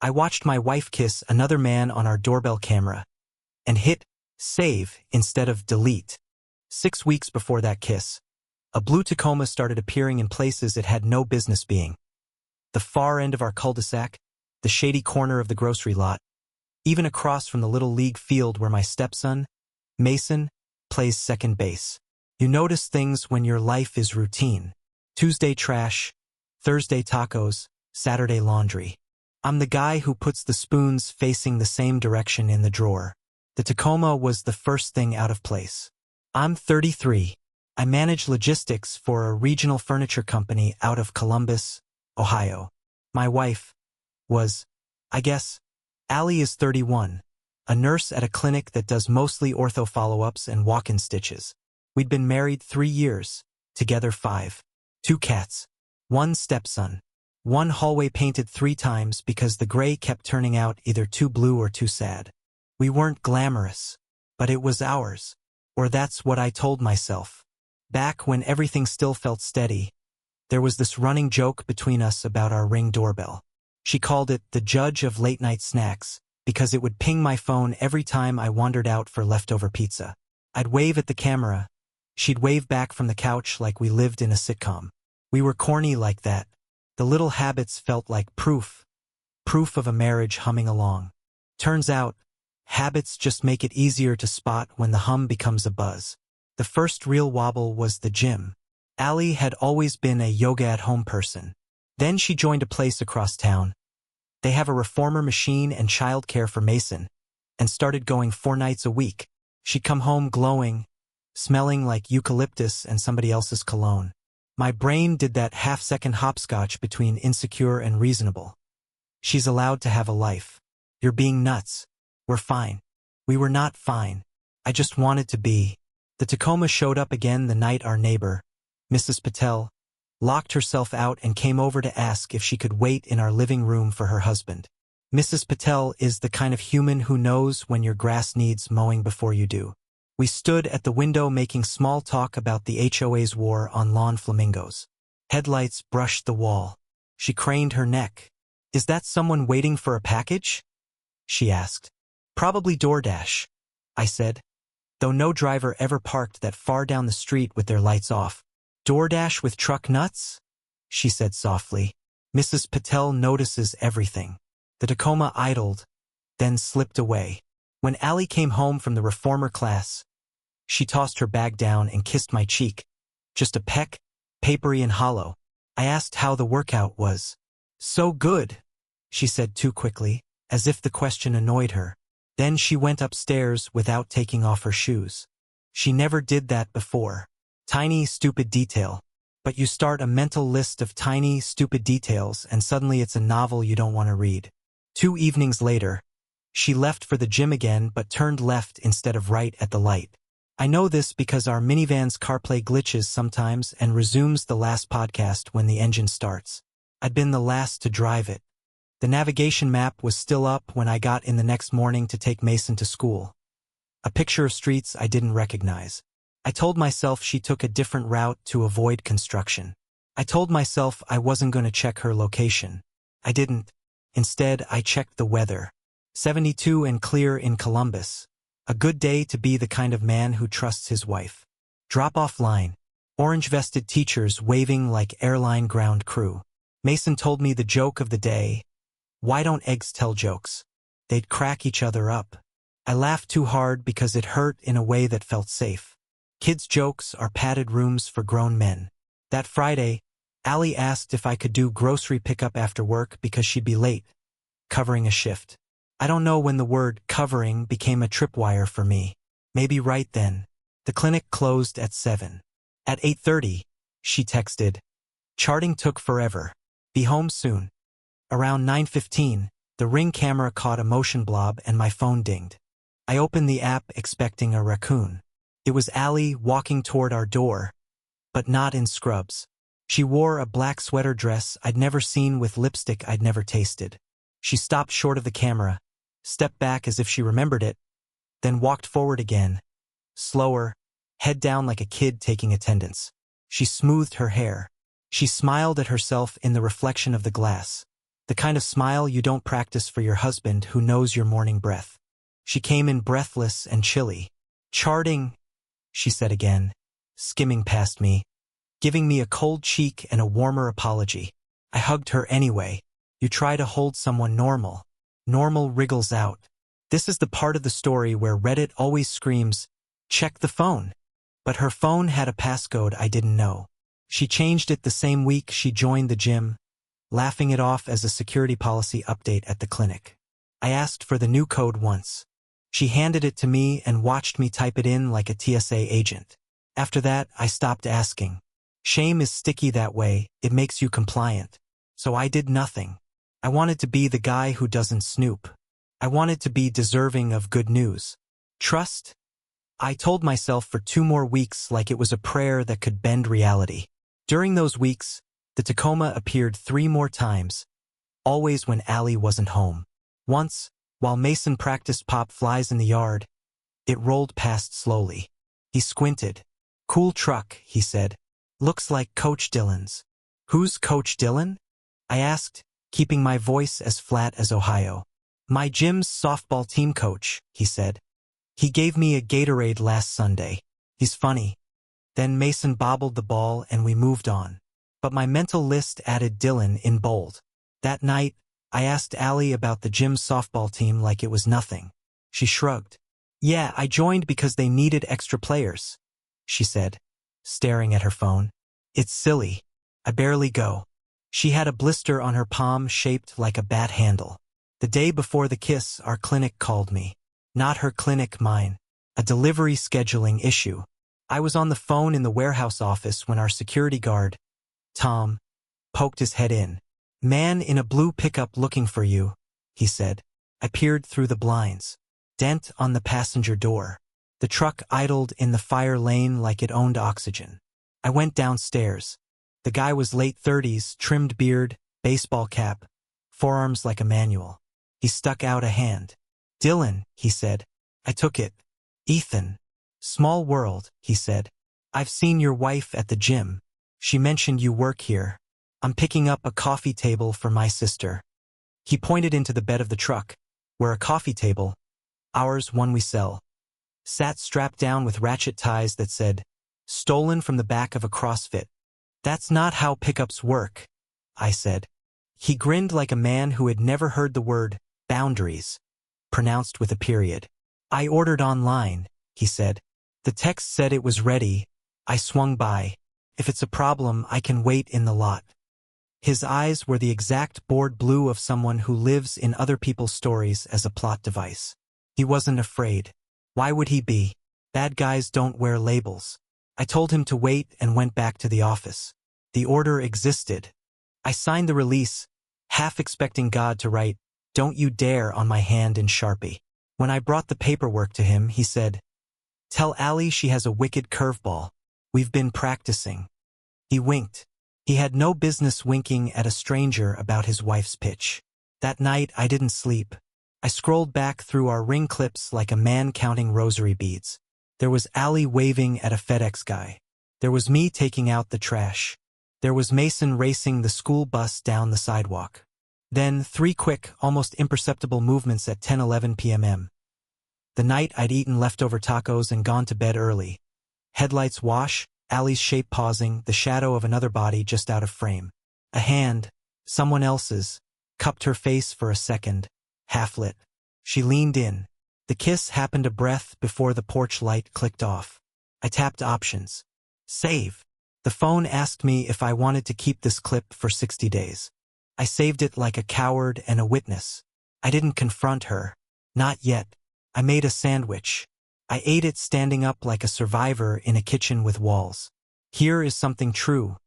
I watched my wife kiss another man on our doorbell camera and hit save instead of delete. 6 weeks before that kiss, a blue Tacoma started appearing in places it had no business being. The far end of our cul-de-sac, the shady corner of the grocery lot, even across from the little league field where my stepson, Mason, plays second base. You notice things when your life is routine. Tuesday trash, Thursday tacos, Saturday laundry. I'm the guy who puts the spoons facing the same direction in the drawer. The Tacoma was the first thing out of place. I'm 33. I manage logistics for a regional furniture company out of Columbus, Ohio. My wife was, I guess, Allie is 31, a nurse at a clinic that does mostly ortho follow-ups and walk-in stitches. We'd been married 3 years, together 5. 2 cats, 1 stepson, 1 hallway painted 3 times because the gray kept turning out either too blue or too sad. We weren't glamorous, but it was ours. Or that's what I told myself. Back when everything still felt steady, there was this running joke between us about our Ring doorbell. She called it the judge of late-night snacks because it would ping my phone every time I wandered out for leftover pizza. I'd wave at the camera. She'd wave back from the couch like we lived in a sitcom. We were corny like that. The little habits felt like proof of a marriage humming along. Turns out, habits just make it easier to spot when the hum becomes a buzz. The first real wobble was the gym. Allie had always been a yoga-at-home person. Then she joined a place across town. They have a reformer machine and childcare for Mason, and started going 4 nights a week. She'd come home glowing, smelling like eucalyptus and somebody else's cologne. My brain did that half-second hopscotch between insecure and reasonable. She's allowed to have a life. You're being nuts. We're fine. We were not fine. I just wanted to be. The Tacoma showed up again the night our neighbor, Mrs. Patel, locked herself out and came over to ask if she could wait in our living room for her husband. Mrs. Patel is the kind of human who knows when your grass needs mowing before you do. We stood at the window making small talk about the HOA's war on lawn flamingos. Headlights brushed the wall. She craned her neck. "Is that someone waiting for a package?" she asked. "Probably DoorDash," I said, though no driver ever parked that far down the street with their lights off. "DoorDash with truck nuts?" she said softly. Mrs. Patel notices everything. The Tacoma idled, then slipped away. When Allie came home from the reformer class, she tossed her bag down and kissed my cheek. Just a peck, papery and hollow. I asked how the workout was. "So good," she said too quickly, as if the question annoyed her. Then she went upstairs without taking off her shoes. She never did that before. Tiny, stupid detail. But you start a mental list of tiny, stupid details and suddenly it's a novel you don't want to read. 2 evenings later, she left for the gym again but turned left instead of right at the light. I know this because our minivan's CarPlay glitches sometimes and resumes the last podcast when the engine starts. I'd been the last to drive it. The navigation map was still up when I got in the next morning to take Mason to school. A picture of streets I didn't recognize. I told myself she took a different route to avoid construction. I told myself I wasn't going to check her location. I didn't. Instead, I checked the weather. 72 and clear in Columbus. A good day to be the kind of man who trusts his wife. Drop-off line. Orange-vested teachers waving like airline ground crew. Mason told me the joke of the day. Why don't eggs tell jokes? They'd crack each other up. I laughed too hard because it hurt in a way that felt safe. Kids' jokes are padded rooms for grown men. That Friday, Allie asked if I could do grocery pickup after work because she'd be late, covering a shift. I don't know when the word covering became a tripwire for me. Maybe right then. The clinic closed at 7. At 8:30, she texted. Charting took forever. Be home soon. Around 9:15, the Ring camera caught a motion blob and my phone dinged. I opened the app expecting a raccoon. It was Allie walking toward our door, but not in scrubs. She wore a black sweater dress I'd never seen with lipstick I'd never tasted. She stopped short of the camera, stepped back as if she remembered it, then walked forward again, slower, head down like a kid taking attendance. She smoothed her hair. She smiled at herself in the reflection of the glass. The kind of smile you don't practice for your husband who knows your morning breath. She came in breathless and chilly. "Charting," she said again, skimming past me, giving me a cold cheek and a warmer apology. I hugged her anyway. You try to hold someone normal. Normal wriggles out. This is the part of the story where Reddit always screams, "Check the phone." But her phone had a passcode I didn't know. She changed it the same week she joined the gym, laughing it off as a security policy update at the clinic. I asked for the new code once. She handed it to me and watched me type it in like a TSA agent. After that, I stopped asking. Shame is sticky that way, it makes you compliant. So I did nothing. I wanted to be the guy who doesn't snoop. I wanted to be deserving of good news. Trust? I told myself for 2 more weeks like it was a prayer that could bend reality. During those weeks, the Tacoma appeared 3 more times, always when Allie wasn't home. Once, while Mason practiced pop flies in the yard, it rolled past slowly. He squinted. "Cool truck," he said. "Looks like Coach Dillon's." "Who's Coach Dillon?" I asked, keeping my voice as flat as Ohio. "My gym's softball team coach," he said. "He gave me a Gatorade last Sunday. He's funny." Then Mason bobbled the ball and we moved on. But my mental list added Dillon in bold. That night, I asked Allie about the gym's softball team like it was nothing. She shrugged. "Yeah, I joined because they needed extra players," she said, staring at her phone. "It's silly. I barely go." She had a blister on her palm shaped like a bat handle. The day before the kiss, our clinic called me. Not her clinic, mine. A delivery scheduling issue. I was on the phone in the warehouse office when our security guard, Tom, poked his head in. "Man in a blue pickup looking for you," he said. I peered through the blinds. Dent on the passenger door. The truck idled in the fire lane like it owned oxygen. I went downstairs. The guy was late 30s, trimmed beard, baseball cap, forearms like a manual. He stuck out a hand. "Dillon," he said. I took it. "Ethan." "Small world," he said. "I've seen your wife at the gym. She mentioned you work here. I'm picking up a coffee table for my sister." He pointed into the bed of the truck, where a coffee table, ours, one we sell, sat strapped down with ratchet ties that said, "Stolen from the back of a CrossFit." "That's not how pickups work," I said. He grinned like a man who had never heard the word boundaries pronounced with a period. "I ordered online," he said. "The text said it was ready. I swung by. If it's a problem, I can wait in the lot." His eyes were the exact bored blue of someone who lives in other people's stories as a plot device. He wasn't afraid. Why would he be? Bad guys don't wear labels. I told him to wait and went back to the office. The order existed. I signed the release, half expecting God to write, "Don't you dare" on my hand in Sharpie. When I brought the paperwork to him, he said, "Tell Allie she has a wicked curveball. We've been practicing." He winked. He had no business winking at a stranger about his wife's pitch. That night, I didn't sleep. I scrolled back through our ring clips like a man counting rosary beads. There was Allie waving at a FedEx guy. There was me taking out the trash. There was Mason racing the school bus down the sidewalk. Then 3 quick, almost imperceptible movements at 10:11 p.m. The night I'd eaten leftover tacos and gone to bed early. Headlights wash, Allie's shape pausing, the shadow of another body just out of frame. A hand, someone else's, cupped her face for a second, half-lit. She leaned in. The kiss happened a breath before the porch light clicked off. I tapped options. Save. The phone asked me if I wanted to keep this clip for 60 days. I saved it like a coward and a witness. I didn't confront her. Not yet. I made a sandwich. I ate it standing up like a survivor in a kitchen with walls. Here is something true.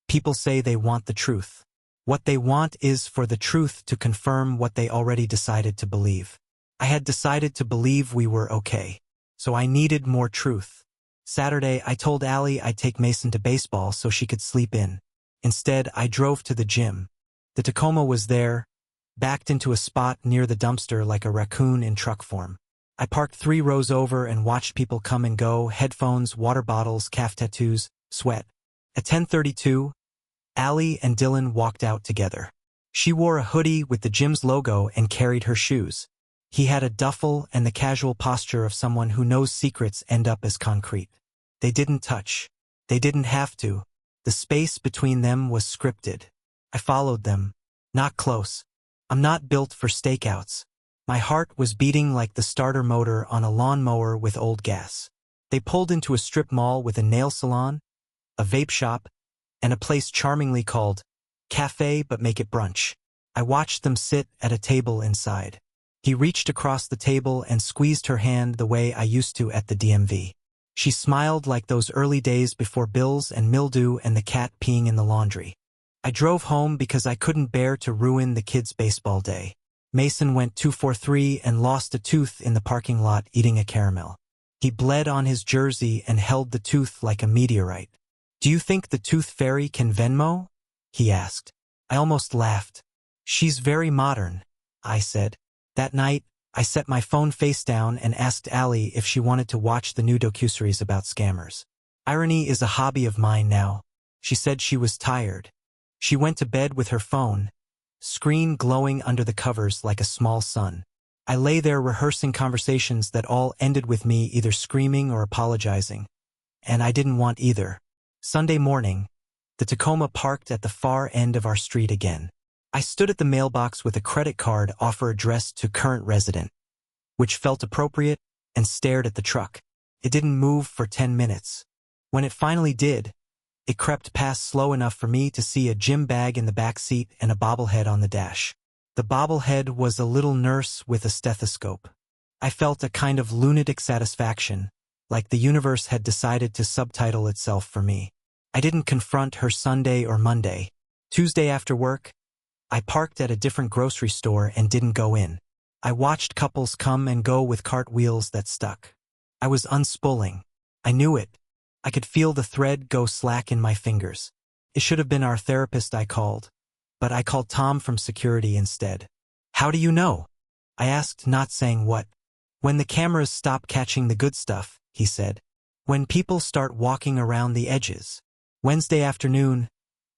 People say they want the truth. What they want is for the truth to confirm what they already decided to believe. I had decided to believe we were okay. So I needed more truth. Saturday, I told Allie I'd take Mason to baseball so she could sleep in. Instead, I drove to the gym. The Tacoma was there, backed into a spot near the dumpster like a raccoon in truck form. I parked 3 rows over and watched people come and go, headphones, water bottles, calf tattoos, sweat. At 10:32, Allie and Dillon walked out together. She wore a hoodie with the gym's logo and carried her shoes. He had a duffel and the casual posture of someone who knows secrets end up as concrete. They didn't touch. They didn't have to. The space between them was scripted. I followed them. Not close. I'm not built for stakeouts. My heart was beating like the starter motor on a lawnmower with old gas. They pulled into a strip mall with a nail salon, a vape shop, and a place charmingly called Cafe but Make It Brunch. I watched them sit at a table inside. He reached across the table and squeezed her hand the way I used to at the DMV. She smiled like those early days before bills and mildew and the cat peeing in the laundry. I drove home because I couldn't bear to ruin the kids' baseball day. Mason went 2 for 3 and lost a tooth in the parking lot eating a caramel. He bled on his jersey and held the tooth like a meteorite. "Do you think the tooth fairy can Venmo?" he asked. I almost laughed. "She's very modern," I said. That night, I set my phone face down and asked Allie if she wanted to watch the new docuseries about scammers. Irony is a hobby of mine now. She said she was tired. She went to bed with her phone, screen glowing under the covers like a small sun. I lay there rehearsing conversations that all ended with me either screaming or apologizing. And I didn't want either. Sunday morning, the Tacoma parked at the far end of our street again. I stood at the mailbox with a credit card offer addressed to current resident, which felt appropriate, and stared at the truck. It didn't move for 10 minutes. When it finally did, it crept past slow enough for me to see a gym bag in the back seat and a bobblehead on the dash. The bobblehead was a little nurse with a stethoscope. I felt a kind of lunatic satisfaction, like the universe had decided to subtitle itself for me. I didn't confront her Sunday or Monday. Tuesday after work, I parked at a different grocery store and didn't go in. I watched couples come and go with cartwheels that stuck. I was unspooling. I knew it. I could feel the thread go slack in my fingers. It should have been our therapist I called, but I called Tom from security instead. "How do you know?" I asked, not saying what. "When the cameras stop catching the good stuff," he said. "When people start walking around the edges." Wednesday afternoon,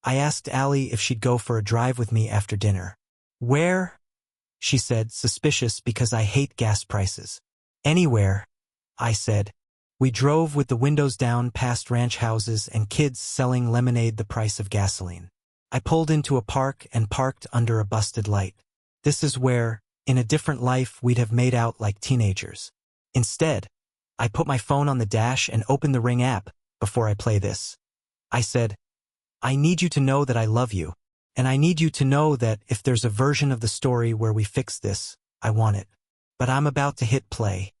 I asked Allie if she'd go for a drive with me after dinner. "Where?" she said, suspicious because I hate gas prices. "Anywhere," I said. We drove with the windows down past ranch houses and kids selling lemonade the price of gasoline. I pulled into a park and parked under a busted light. This is where, in a different life, we'd have made out like teenagers. Instead, I put my phone on the dash and opened the Ring app before I play this. I said, "I need you to know that I love you, and I need you to know that if there's a version of the story where we fix this, I want it. But I'm about to hit play."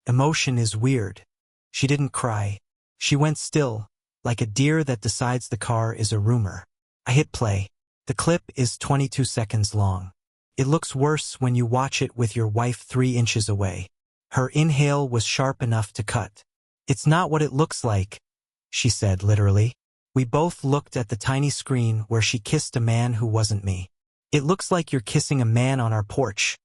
Emotion is weird. She didn't cry. She went still, like a deer that decides the car is a rumor. I hit play. The clip is 22 seconds long. It looks worse when you watch it with your wife 3 inches away. Her inhale was sharp enough to cut. "It's not what it looks like," she said literally. We both looked at the tiny screen where she kissed a man who wasn't me. "It looks like you're kissing a man on our porch,"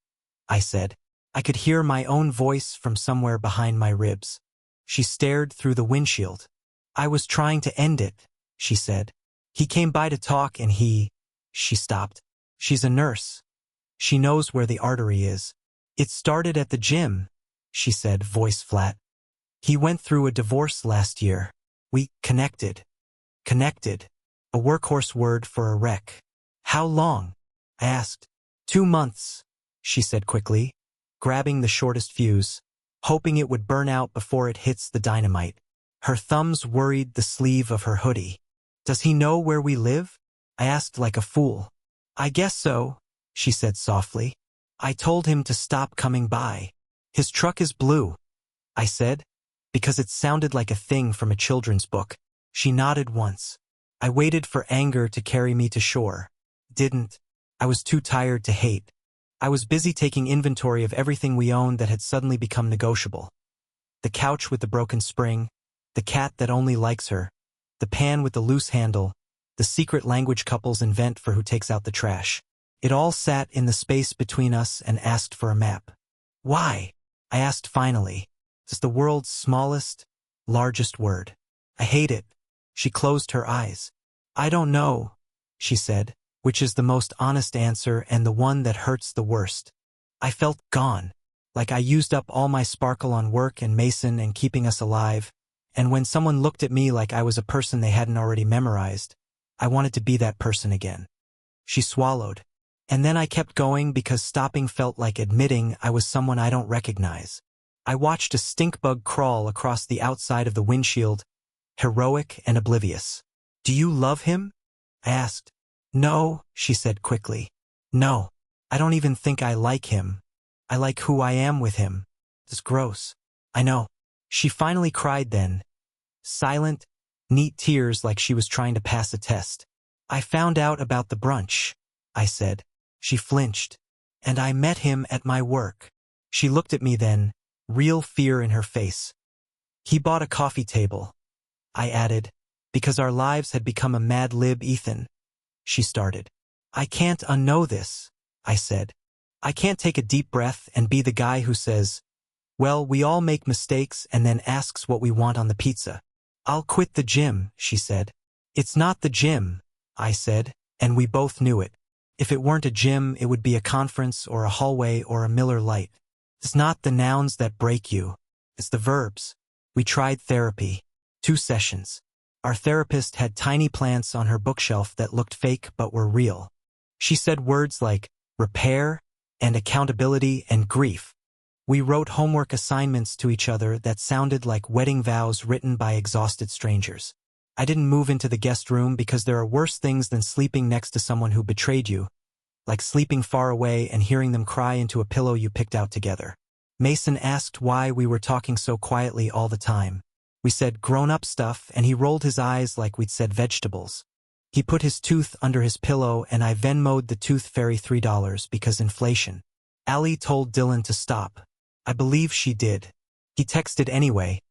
I said. I could hear my own voice from somewhere behind my ribs. She stared through the windshield. "I was trying to end it," she said. "He came by to talk and She stopped. "She's a nurse. She knows where the artery is." "It started at the gym," she said, voice flat. "He went through a divorce last year. We connected." Connected. A workhorse word for a wreck. "How long?" I asked. 2 months, she said quickly, grabbing the shortest fuse, hoping it would burn out before it hits the dynamite. Her thumbs worried the sleeve of her hoodie. "Does he know where we live?" I asked like a fool. "I guess so," she said softly. "I told him to stop coming by. His truck is blue," I said, because it sounded like a thing from a children's book. She nodded once. I waited for anger to carry me to shore. Didn't. I was too tired to hate. I was busy taking inventory of everything we owned that had suddenly become negotiable. The couch with the broken spring, the cat that only likes her, the pan with the loose handle, the secret language couples invent for who takes out the trash. It all sat in the space between us and asked for a map. "Why?" I asked finally. It's the world's smallest, largest word. "I hate it." She closed her eyes. "I don't know," she said. which is the most honest answer and the one that hurts the worst. I felt gone, like I used up all my sparkle on work and Mason and keeping us alive, and when someone looked at me like I was a person they hadn't already memorized, I wanted to be that person again. She swallowed. And then I kept going because stopping felt like admitting I was someone I don't recognize. I watched a stink bug crawl across the outside of the windshield, heroic and oblivious. "Do you love him?" I asked. "No," she said quickly. "No. I don't even think I like him. I like who I am with him. It's gross. I know." She finally cried then. Silent, neat tears like she was trying to pass a test. "I found out about the brunch," I said. She flinched. "And I met him at my work." She looked at me then, real fear in her face. "He bought a coffee table," I added, "because our lives had become a Mad Lib, Ethan." She started. "I can't unknow this," I said. "I can't take a deep breath and be the guy who says, well, we all make mistakes and then asks what we want on the pizza." "I'll quit the gym," she said. "It's not the gym," I said, and we both knew it. If it weren't a gym, it would be a conference or a hallway or a Miller Lite. It's not the nouns that break you. It's the verbs. We tried therapy. 2 sessions. Our therapist had tiny plants on her bookshelf that looked fake but were real. She said words like repair and accountability and grief. We wrote homework assignments to each other that sounded like wedding vows written by exhausted strangers. I didn't move into the guest room because there are worse things than sleeping next to someone who betrayed you, like sleeping far away and hearing them cry into a pillow you picked out together. Mason asked why we were talking so quietly all the time. We said grown-up stuff, and he rolled his eyes like we'd said vegetables. He put his tooth under his pillow, and I Venmo'd the tooth fairy $3 because inflation. Allie told Dylan to stop. I believe she did. He texted anyway.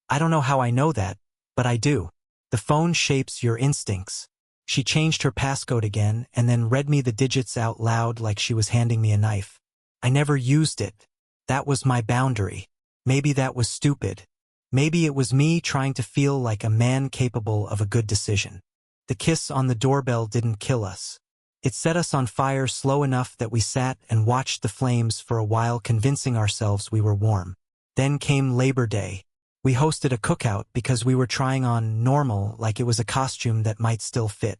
I don't know how I know that, but I do. The phone shapes your instincts. She changed her passcode again and then read me the digits out loud like she was handing me a knife. I never used it. That was my boundary. Maybe that was stupid. Maybe it was me trying to feel like a man capable of a good decision. The kiss on the doorbell didn't kill us. It set us on fire slow enough that we sat and watched the flames for a while, convincing ourselves we were warm. Then came Labor Day. We hosted a cookout because we were trying on normal like it was a costume that might still fit.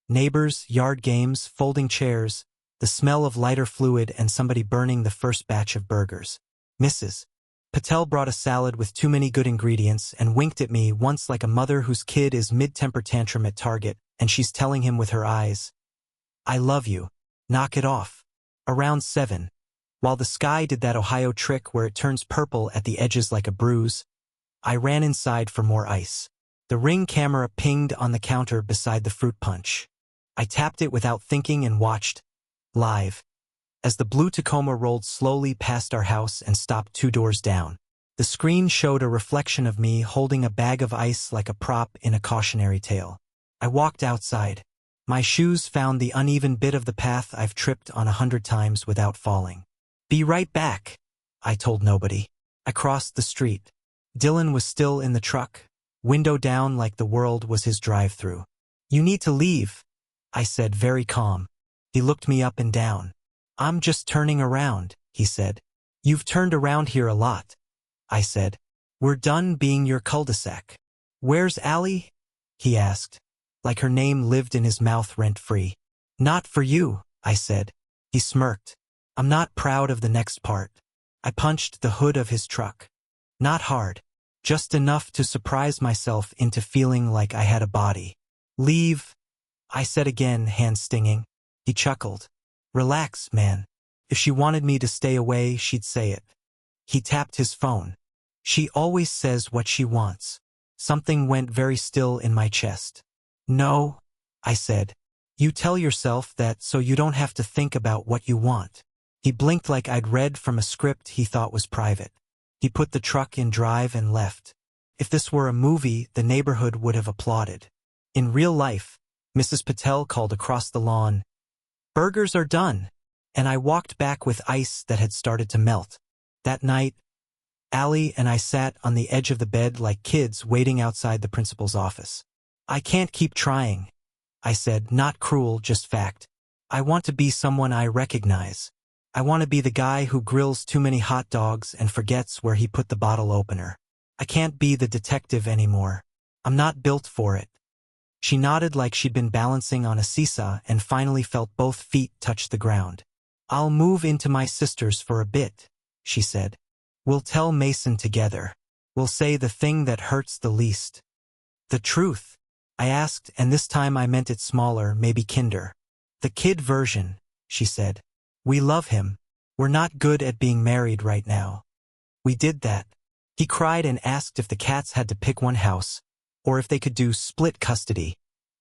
Neighbors, yard games, folding chairs, the smell of lighter fluid and somebody burning the first batch of burgers. Mrs. Patel brought a salad with too many good ingredients and winked at me once like a mother whose kid is mid-temper tantrum at Target and she's telling him with her eyes, "I love you. Knock it off." Around 7. While the sky did that Ohio trick where it turns purple at the edges like a bruise, I ran inside for more ice. The Ring camera pinged on the counter beside the fruit punch. I tapped it without thinking and watched, live, as the blue Tacoma rolled slowly past our house and stopped 2 doors down. The screen showed a reflection of me holding a bag of ice like a prop in a cautionary tale. I walked outside. My shoes found the uneven bit of the path I've tripped on 100 times without falling. "Be right back," I told nobody. I crossed the street. Dylan was still in the truck, window down like the world was his drive-through. "You need to leave," I said, very calm. He looked me up and down. "I'm just turning around," he said. "You've turned around here a lot," I said. "We're done being your cul-de-sac." "Where's Allie?" he asked, like her name lived in his mouth rent-free. "Not for you," I said. He smirked. "I'm not proud of the next part." I punched the hood of his truck. Not hard, just enough to surprise myself into feeling like I had a body. "Leave," I said again, hands stinging. He chuckled. "Relax, man. If she wanted me to stay away, she'd say it." He tapped his phone. "She always says what she wants." Something went very still in my chest. "No," I said. "You tell yourself that so you don't have to think about what you want." He blinked like I'd read from a script he thought was private. He put the truck in drive and left. If this were a movie, the neighborhood would have applauded. In real life, Mrs. Patel called across the lawn, "Burgers are done," and I walked back with ice that had started to melt. That night, Allie and I sat on the edge of the bed like kids waiting outside the principal's office. "I can't keep trying," I said, not cruel, just fact. I want to be someone I recognize. I want to be the guy who grills too many hot dogs and forgets where he put the bottle opener. I can't be the detective anymore. I'm not built for it. She nodded like she'd been balancing on a seesaw and finally felt both feet touch the ground. I'll move into my sister's for a bit, she said. We'll tell Mason together. We'll say the thing that hurts the least. The truth, I asked, and this time I meant it smaller, maybe kinder. The kid version, she said. We love him. We're not good at being married right now. We did that. He cried and asked if the cats had to pick one house, or if they could do split custody,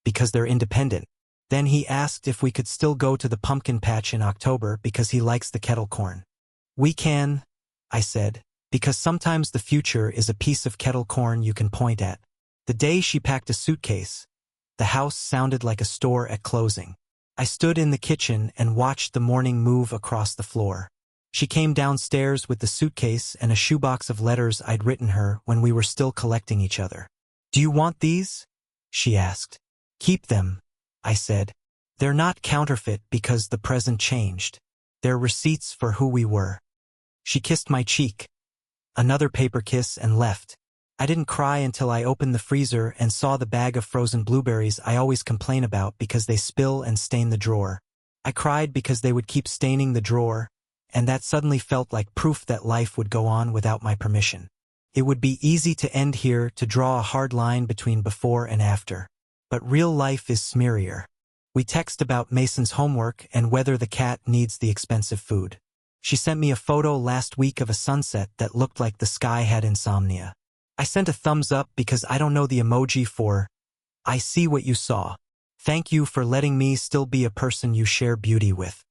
because they're independent. Then he asked if we could still go to the pumpkin patch in October because he likes the kettle corn. We can, I said, because sometimes the future is a piece of kettle corn you can point at. The day she packed a suitcase, the house sounded like a store at closing. I stood in the kitchen and watched the morning move across the floor. She came downstairs with the suitcase and a shoebox of letters I'd written her when we were still collecting each other. Do you want these? She asked. Keep them, I said. They're not counterfeit because the present changed. They're receipts for who we were. She kissed my cheek. Another paper kiss and left. I didn't cry until I opened the freezer and saw the bag of frozen blueberries I always complain about because they spill and stain the drawer. I cried because they would keep staining the drawer, and that suddenly felt like proof that life would go on without my permission. It would be easy to end here, to draw a hard line between before and after. But real life is smearier. We text about Mason's homework and whether the cat needs the expensive food. She sent me a photo last week of a sunset that looked like the sky had insomnia. I sent a thumbs up because I don't know the emoji for I see what you saw. Thank you for letting me still be a person you share beauty with.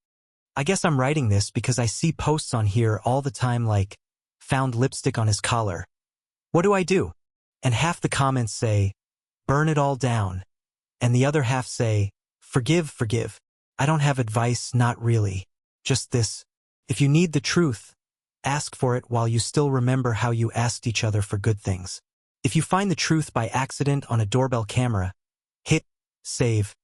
I guess I'm writing this because I see posts on here all the time like, found lipstick on his collar. What do I do? And half the comments say, burn it all down. And the other half say, forgive. I don't have advice, not really. Just this. If you need the truth, ask for it while you still remember how you asked each other for good things. If you find the truth by accident on a doorbell camera, hit save.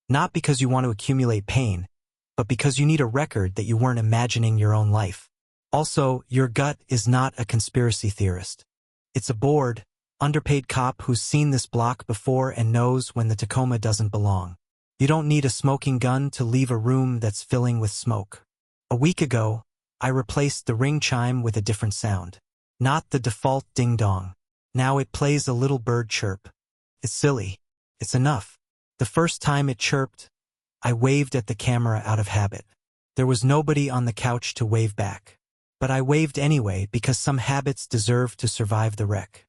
Not because you want to accumulate pain, but because you need a record that you weren't imagining your own life. Also, your gut is not a conspiracy theorist. It's a bored, underpaid cop who's seen this block before and knows when the Tacoma doesn't belong. You don't need a smoking gun to leave a room that's filling with smoke. A week ago, I replaced the ring chime with a different sound. Not the default ding-dong. Now it plays a little bird chirp. It's silly. It's enough. The first time it chirped, I waved at the camera out of habit. There was nobody on the couch to wave back. But I waved anyway because some habits deserve to survive the wreck.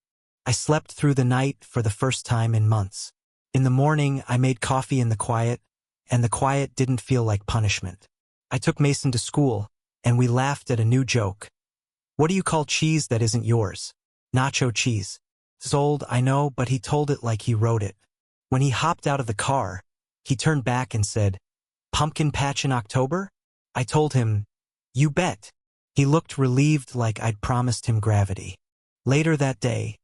I slept through the night for the first time in months. In the morning, I made coffee in the quiet, and the quiet didn't feel like punishment. I took Mason to school, and we laughed at a new joke. What do you call cheese that isn't yours? Nacho cheese. It's old, I know, but he told it like he wrote it. When he hopped out of the car, he turned back and said, pumpkin patch in October? I told him, you bet. He looked relieved like I'd promised him gravity. Later that day,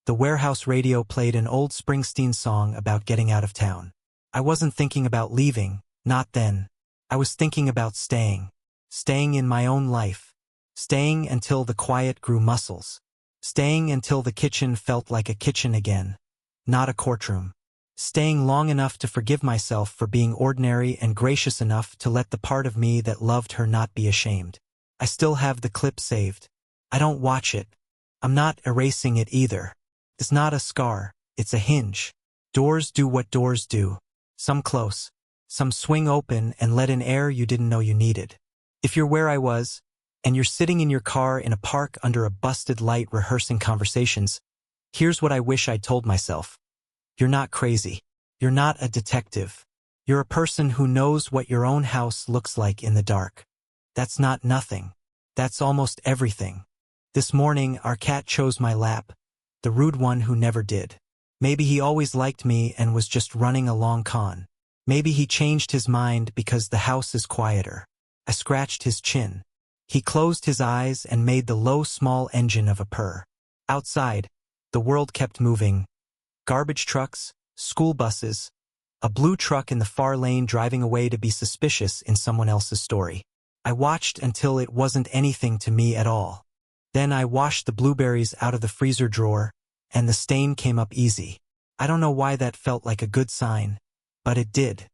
the warehouse radio played an old Springsteen song about getting out of town. I wasn't thinking about leaving, not then. I was thinking about staying. Staying in my own life. Staying until the quiet grew muscles. Staying until the kitchen felt like a kitchen again, not a courtroom. Staying long enough to forgive myself for being ordinary and gracious enough to let the part of me that loved her not be ashamed. I still have the clip saved. I don't watch it. I'm not erasing it either. It's not a scar, it's a hinge. Doors do what doors do. Some close. Some swing open and let in air you didn't know you needed. If you're where I was, and you're sitting in your car in a park under a busted light rehearsing conversations, here's what I wish I'd told myself. You're not crazy. You're not a detective. You're a person who knows what your own house looks like in the dark. That's not nothing. That's almost everything. This morning, our cat chose my lap, the rude one who never did. Maybe he always liked me and was just running a long con. Maybe he changed his mind because the house is quieter. I scratched his chin. He closed his eyes and made the low small engine of a purr. Outside, the world kept moving. Garbage trucks, school buses, A blue truck in the far lane driving away to be suspicious in someone else's story. I watched until it wasn't anything to me at all. Then I washed the blueberries out of the freezer drawer, and the stain came up easy. I don't know why that felt like a good sign, but it did.